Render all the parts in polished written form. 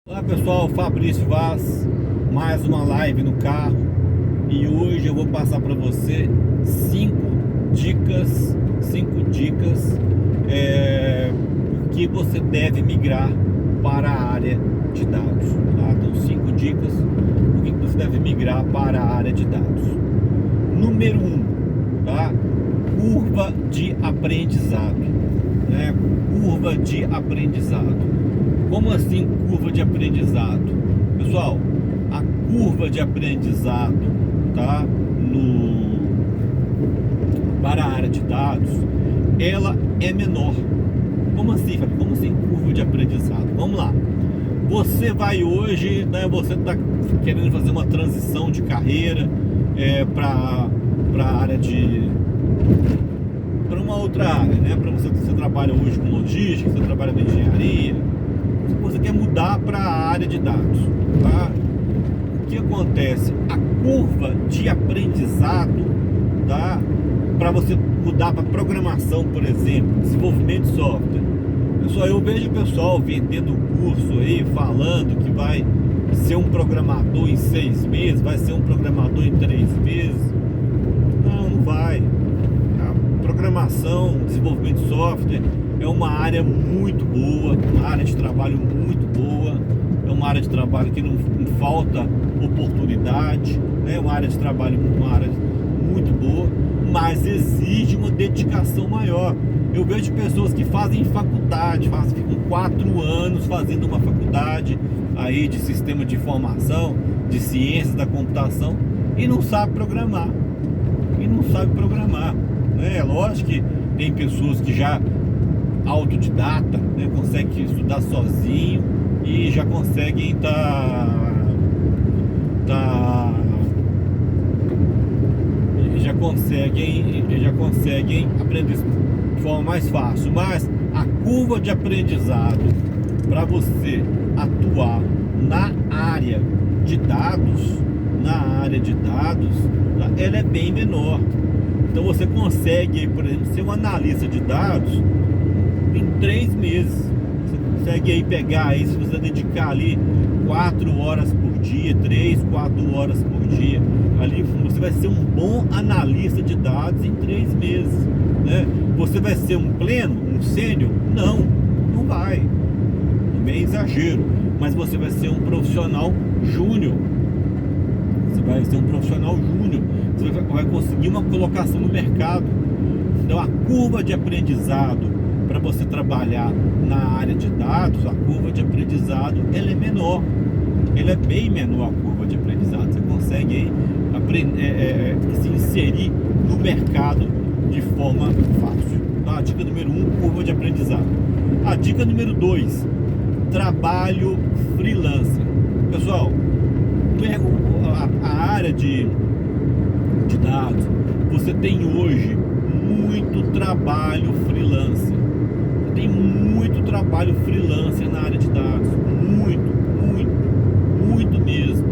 Olá pessoal, Fabrício Vaz, mais uma live no carro e hoje eu vou passar para você cinco dicas que você deve migrar para a área de dados, tá? Então 5 dicas por que você deve migrar para a área de dados. Número 1, tá? Curva de aprendizado, né? Curva de aprendizado. Como assim curva de aprendizado? Pessoal, a curva de aprendizado, tá? Para a área de dados, ela é menor. Como assim, Fábio? Como assim curva de aprendizado? Vamos lá. Você vai hoje, né? Você está querendo fazer uma transição de carreira para a área para uma outra área, né? Para você trabalha hoje com logística, você trabalha na engenharia. Você quer mudar para a área de dados, tá? O que acontece? A curva de aprendizado, tá? Para você mudar para programação, por exemplo, desenvolvimento de software. Pessoal, eu vejo o pessoal vendendo curso aí, falando que vai ser um programador em 6 meses, vai ser um programador em 3 meses. Não vai. A programação, desenvolvimento de software é uma área muito boa, uma área de trabalho muito boa, é uma área de trabalho que não falta oportunidade, né? Uma área de trabalho, uma área muito boa, mas exige uma dedicação maior. Eu vejo pessoas que fazem faculdade, ficam 4 anos fazendo uma faculdade aí de sistema de informação, de ciências da computação e não sabe programar. Né? É lógico que tem pessoas que já autodidata, né, consegue estudar sozinho e já conseguem já conseguem aprender de forma mais fácil. Mas a curva de aprendizado para você atuar na área de dados, ela é bem menor. Então você consegue, por exemplo, ser um analista de dados em 3 meses. Você consegue aí pegar aí, se você dedicar ali 4 horas por dia, 3, 4 horas por dia, ali você vai ser um bom analista de dados em 3 meses, né? Você vai ser um pleno, um sênior? Não vai. Também é exagero, mas você vai ser um profissional júnior. Você vai conseguir uma colocação no mercado. Então a curva de aprendizado para você trabalhar na área de dados, a curva de aprendizado ela é menor, ela é bem menor, a curva de aprendizado. Você consegue aí se inserir no mercado de forma fácil. Então, a dica número 1, curva de aprendizado. A dica número 2, trabalho freelancer. Pessoal, a área de dados, você tem hoje muito trabalho freelancer. Tem muito trabalho freelancer na área de dados, muito mesmo.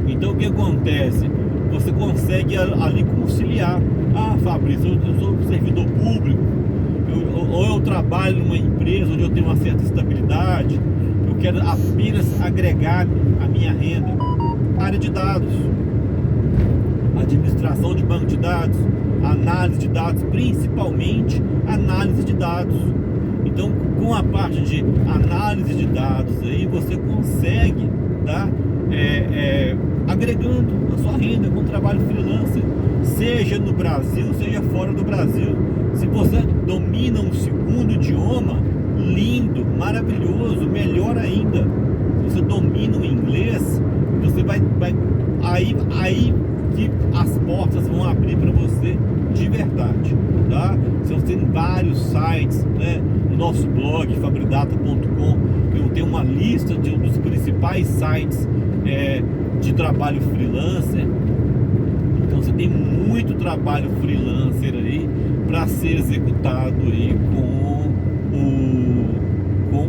Então o que acontece? Você consegue ali conciliar. Ah, Fabrício, eu sou servidor público, ou eu trabalho numa empresa onde eu tenho uma certa estabilidade, eu quero apenas agregar a minha renda. Área de dados, administração de banco de dados, análise de dados, principalmente análise de dados. Então, com a parte de análise de dados aí, você consegue agregando a sua renda com trabalho freelancer, seja no Brasil, seja fora do Brasil. Se você domina um segundo idioma, lindo, maravilhoso, melhor ainda. Se você domina o inglês, você vai aí que as portas vão abrir para você de verdade, tá? Você tem vários sites, né? No nosso blog fabridata.com eu tenho uma lista dos principais sites de trabalho freelancer. Então você tem muito trabalho freelancer aí para ser executado aí com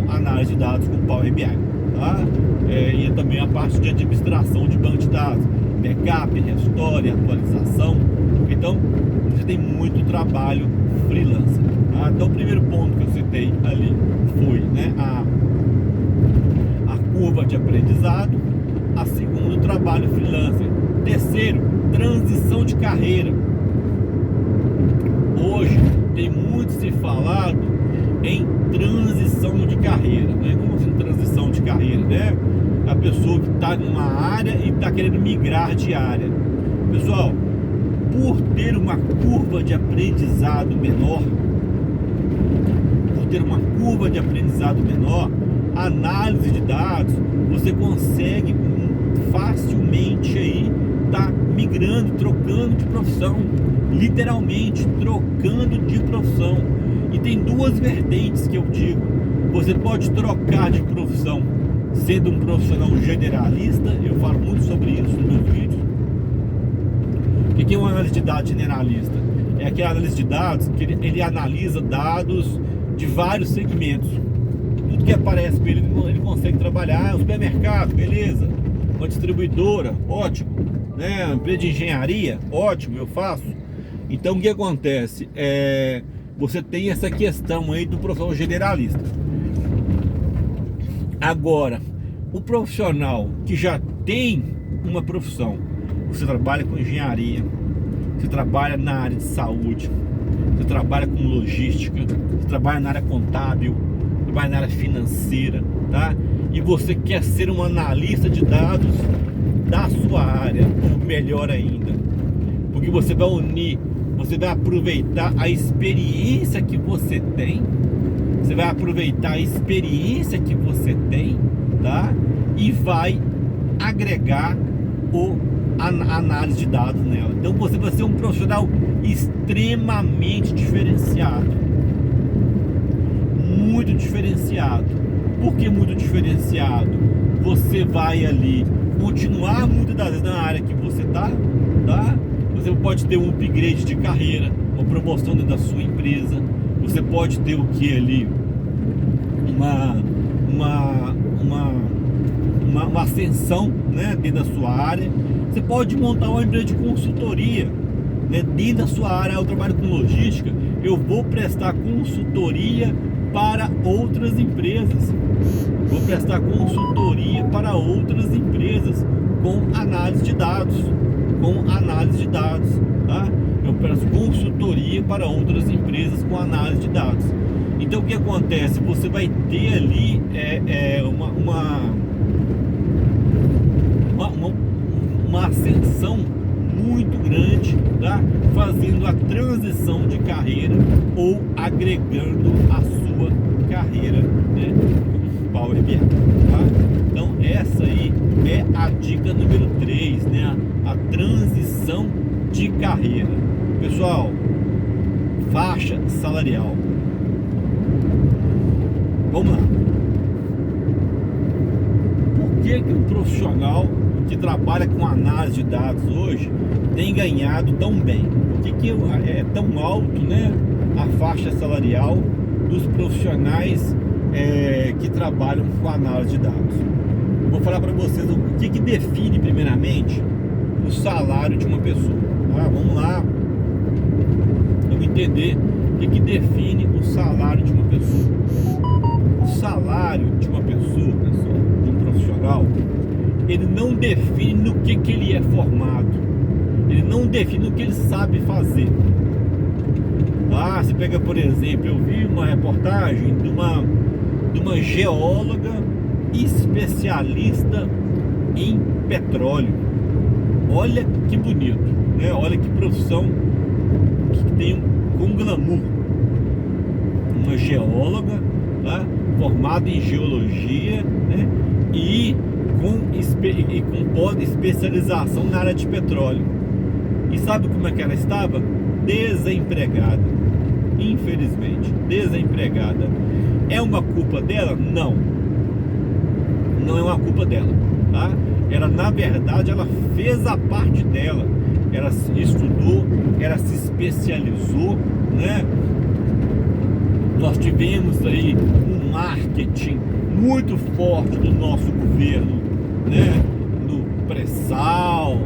análise de dados com Power BI, tá? E também a parte de administração de banco de dados, backup, restore, atualização. Então você tem muito trabalho freelancer, tá? Então o primeiro ponto que eu citei ali foi, né, a curva de aprendizado. A segunda, trabalho freelancer. Terceiro, transição de carreira. Hoje tem muito se falado em transição de carreira, né? Como assim transição de carreira, né? A pessoa que está numa área e está querendo migrar de área. Pessoal, por ter uma curva de aprendizado menor, análise de dados, você consegue facilmente aí tá migrando, trocando de profissão, literalmente trocando de profissão. E tem duas vertentes que eu digo: você pode trocar de profissão sendo um profissional generalista. Eu falo muito sobre isso nos meus vídeos. O que é uma análise de dados generalista? É aquela análise de dados que ele analisa dados de vários segmentos. Tudo que aparece para ele, ele consegue trabalhar. Um supermercado, beleza. Uma distribuidora, ótimo, né? Uma empresa de engenharia, ótimo, eu faço. Então o que acontece? Você tem essa questão aí do profissional generalista. Agora, o profissional que já tem uma profissão, você trabalha com engenharia, você trabalha na área de saúde, você trabalha com logística, você trabalha na área contábil, trabalha na área financeira, tá? E você quer ser um analista de dados da sua área, ou melhor ainda, porque você vai unir, você vai aproveitar a experiência que você tem, tá? E vai agregar a análise de dados nela. Então você vai ser um profissional extremamente diferenciado, muito diferenciado. Por que muito diferenciado? Você vai ali continuar muitas das vezes na área que você tá? Você pode ter um upgrade de carreira, uma promoção dentro da sua empresa. Você pode ter o que ali? Uma ascensão, né, dentro da sua área. Você pode montar uma empresa de consultoria, né, dentro da sua área. Eu trabalho com logística, eu vou prestar consultoria para outras empresas. Com análise de dados, tá? Eu presto consultoria para outras empresas com análise de dados. Então o que acontece? Você vai ter ali uma ascensão muito grande, tá? Fazendo a transição de carreira ou agregando a sua carreira, né? Power BI, tá? Então essa aí é a dica número 3, né? A transição de carreira. Pessoal, faixa salarial. Vamos lá. Por que um profissional que trabalha com análise de dados hoje tem ganhado tão bem? Por que é tão alto, né, a faixa salarial dos profissionais que trabalham com análise de dados? Vou falar para vocês o que define primeiramente o salário de uma pessoa, tá? Vamos lá, vamos entender o que define o salário de uma pessoa. O salário de uma pessoa, pessoal, de um profissional, ele não define no que ele é formado, ele não define o que ele sabe fazer. Você pega, por exemplo, eu vi uma reportagem de uma geóloga especialista em petróleo. Olha que bonito, né? Olha que profissão que tem com glamour. Uma geóloga, tá? Formada em geologia, né? E com pós-especialização na área de petróleo. E sabe como é que ela estava? Desempregada. Infelizmente, desempregada. É uma culpa dela? Não. Não é uma culpa dela, tá? Na verdade, ela fez a parte dela. Ela estudou, ela se especializou, né? Nós tivemos aí um marketing muito forte do nosso governo, né? No pré-sal,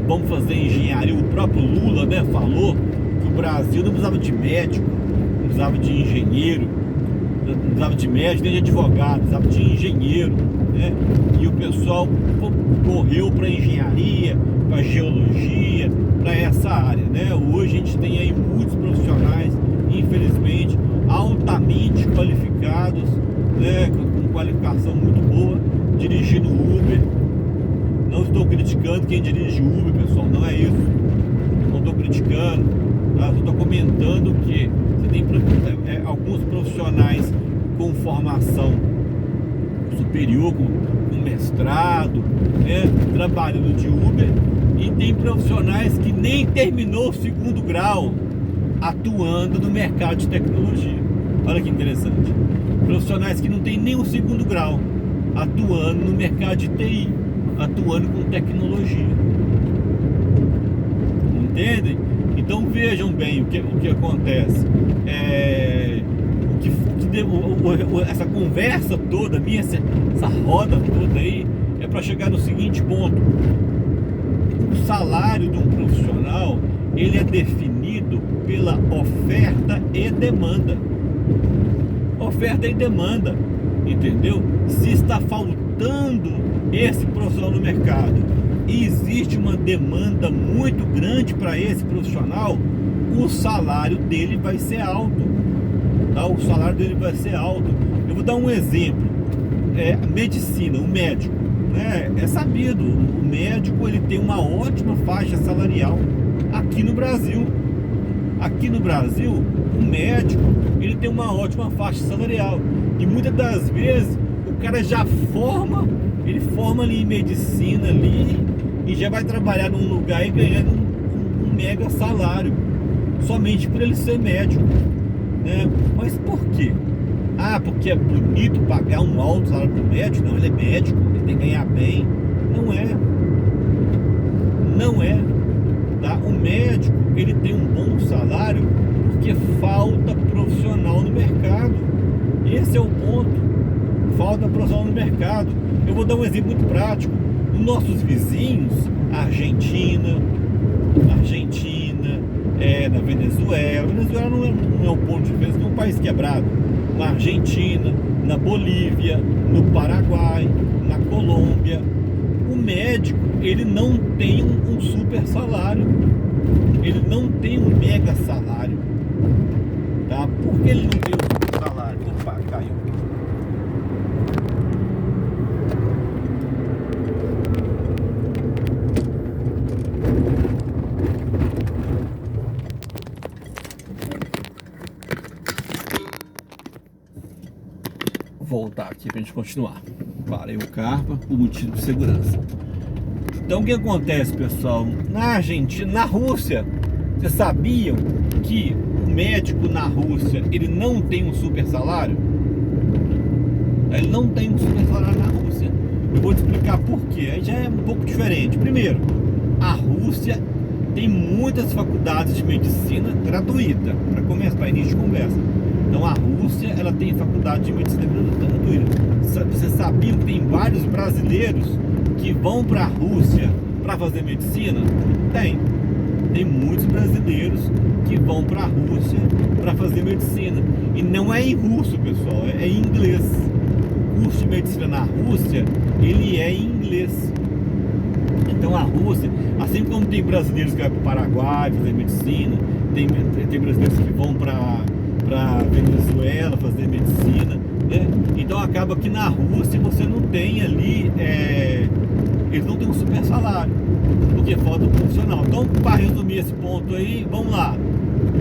vamos fazer engenharia. O próprio Lula, né, falou que o Brasil não precisava de médico, não precisava de engenheiro, precisava de médico, nem de advogado, precisava de engenheiro, né? E o pessoal correu para engenharia, para geologia, para essa área, né? Hoje a gente tem aí muitos profissionais, infelizmente, altamente qualificados, né? Com qualificação muito boa, dirigindo Uber. Não estou criticando quem dirige Uber, pessoal, não é isso. Não estou criticando, tá? Estou comentando que você tem alguns profissionais com formação superior, com mestrado, né, trabalhando de Uber, e tem profissionais que nem terminou o segundo grau atuando no mercado de tecnologia. Olha que interessante. Profissionais que não tem nem o segundo grau atuando no mercado de TI, atuando com tecnologia. Entendem? Então vejam bem o que acontece. Essa conversa toda minha, essa roda toda aí, é para chegar no seguinte ponto: o salário de um profissional, ele é definido pela oferta e demanda. Oferta e demanda, entendeu? Se está faltando esse profissional no mercado e existe uma demanda muito grande para esse profissional, o salário dele vai ser alto, tá? O salário dele vai ser alto. Eu vou dar um exemplo. Medicina, o médico, né? É sabido, o médico, ele tem uma ótima faixa salarial aqui no Brasil. Aqui no Brasil, o médico, ele tem uma ótima faixa salarial, e muitas das vezes o cara já ele forma ali em medicina ali, e já vai trabalhar num lugar e ganhando um mega salário, somente por ele ser médico, né? Mas por quê? Ah, porque é bonito pagar um alto salário pro médico? Não, ele é médico, ele tem que ganhar bem. Não é. Não é. Tá? O médico, ele tem um bom salário porque falta profissional no mercado. Esse é o ponto. Falta profissional no mercado. Eu vou dar um exemplo muito prático. Os nossos vizinhos, a Argentina, na Venezuela. A Venezuela não é um ponto de vista, é um país quebrado. Na Argentina, na Bolívia, no Paraguai, na Colômbia, o médico, ele não tem um super salário, ele não tem um mega salário, tá? Por que ele não tem um super salário? Opa, caiu. Voltar aqui pra gente continuar. Parei o carro por motivo de segurança. Então o que acontece, pessoal? Na Argentina, na Rússia, vocês sabiam que o médico na Rússia, ele não tem um super salário? Ele não tem um super salário na Rússia. Eu vou te explicar por quê. Aí já é um pouco diferente. Primeiro, a Rússia tem muitas faculdades de medicina gratuita, para começar, para início de conversa. Então a Rússia, ela tem faculdade de medicina gratuita. Vocês sabiam que tem vários brasileiros que vão para a Rússia para fazer medicina? Tem muitos brasileiros que vão para a Rússia para fazer medicina, e não é em russo, pessoal, é em inglês. O curso de medicina na Rússia, ele é em inglês. Então a Rússia, assim como tem brasileiros que vão para o Paraguai fazer medicina, tem brasileiros que vão para Venezuela fazer medicina, né? Então acaba que na Rússia você não tem ali, eles não têm um super salário, porque falta o profissional. Então, para resumir esse ponto aí, vamos lá.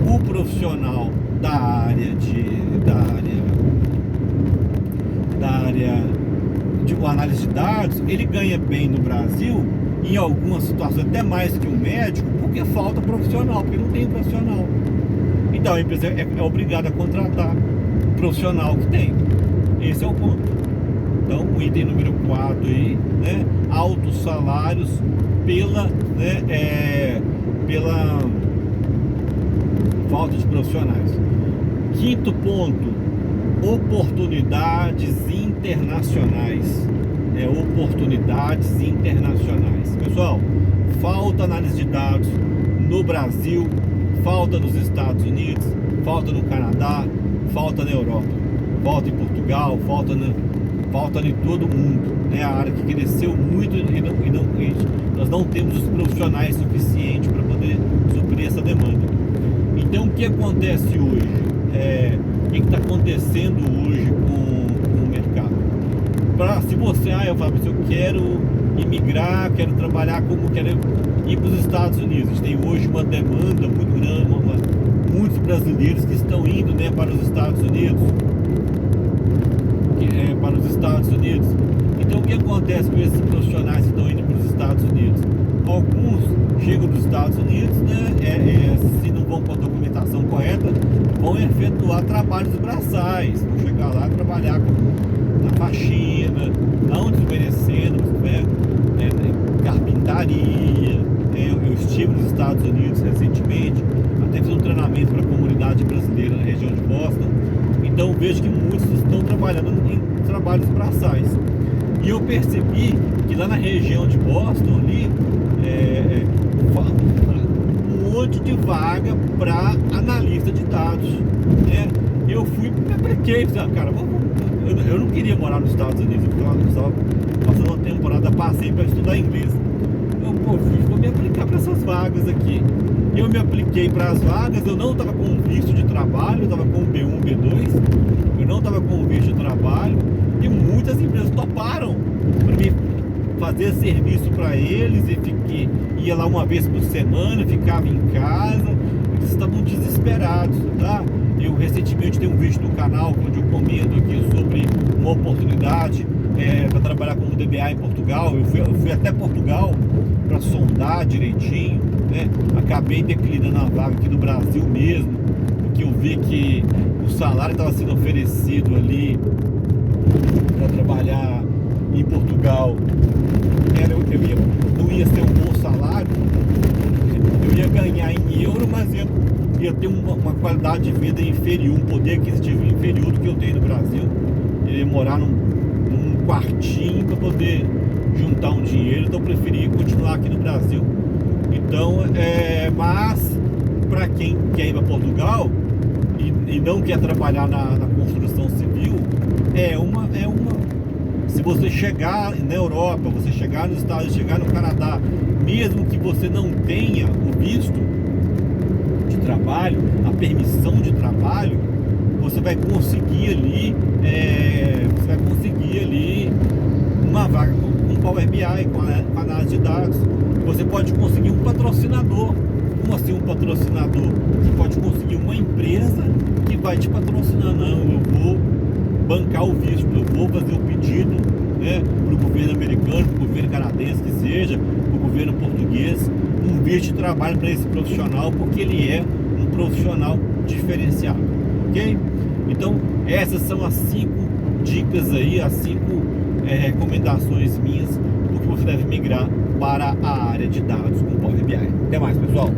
O profissional da área de análise de dados, ele ganha bem no Brasil, em algumas situações até mais que um médico, porque falta profissional, porque não tem profissional. Então a empresa é obrigada a contratar o profissional que tem. Esse é o ponto. Então o item número 4 aí, né? Altos salários pela falta de profissionais. Quinto ponto, oportunidades internacionais. Oportunidades internacionais. Pessoal, falta análise de dados no Brasil, falta nos Estados Unidos, falta no Canadá, falta na Europa. falta em Portugal, falta em todo mundo, né? A área que cresceu muito nós não temos os profissionais suficientes para poder suprir essa demanda. Então, o que acontece hoje? O que está acontecendo hoje com o mercado? Se você, eu falo, se eu quero imigrar, quero trabalhar quero ir para os Estados Unidos, a gente tem hoje uma demanda muito grande, muitos brasileiros que estão indo, né, para os Estados Unidos. Então, o que acontece com esses profissionais que estão indo para os Estados Unidos? Alguns chegam dos Estados Unidos, né, se não vão com a documentação correta, vão efetuar trabalhos braçais, vão chegar lá e trabalhar na faxina, não desmerecendo, carpintaria. Eu estive nos Estados Unidos recentemente, até fiz um treinamento para a comunidade brasileira na região de Boston. Então vejo que muitos estão trabalhando em trabalhos braçais. E eu percebi que lá na região de Boston ali, um monte de vaga para analista de dados, né? Eu fui, me apliquei, cara, eu não queria morar nos Estados Unidos, eu estava passando uma temporada, passei para estudar inglês. Vou me aplicar para essas vagas aqui. Eu me apliquei para as vagas, eu não estava com visto de trabalho, eu estava com B1, B2, eu não estava com visto de trabalho, e muitas empresas toparam para mim fazer serviço para eles, e ia lá uma vez por semana, ficava em casa. Eles estavam desesperados, tá? Eu recentemente tenho um vídeo no canal onde eu comento aqui sobre uma oportunidade para trabalhar como DBA em Portugal. Eu fui até Portugal para sondar direitinho, né? Acabei declinando a vaga aqui no Brasil mesmo, porque eu vi que o salário estava sendo oferecido ali para trabalhar em Portugal. Não ia ser um bom salário, eu ia ganhar em euro, mas ia ter uma qualidade de vida inferior, um poder aquisitivo inferior do que eu tenho no Brasil. Eu ia morar num quartinho para poder juntar um dinheiro, então eu preferi continuar aqui no Brasil. Então, mas para quem quer ir para Portugal e não quer trabalhar na construção civil, se você chegar na Europa, você chegar nos Estados Unidos, chegar no Canadá, mesmo que você não tenha o visto de trabalho, a permissão de trabalho, você vai conseguir ali, uma vaga com Power BI, com análise de dados. Você pode conseguir um patrocinador. Como assim um patrocinador? Você pode conseguir uma empresa que vai te patrocinar. Não, eu vou bancar o visto, eu vou fazer o pedido, né, para o governo americano, para o governo canadense, que seja, para o governo português, um visto de trabalho para esse profissional, porque ele é um profissional diferenciado, ok? Então, essas são as 5 dicas aí, as 5 recomendações minhas, porque você deve migrar para a área de dados com Power BI. Até mais, pessoal!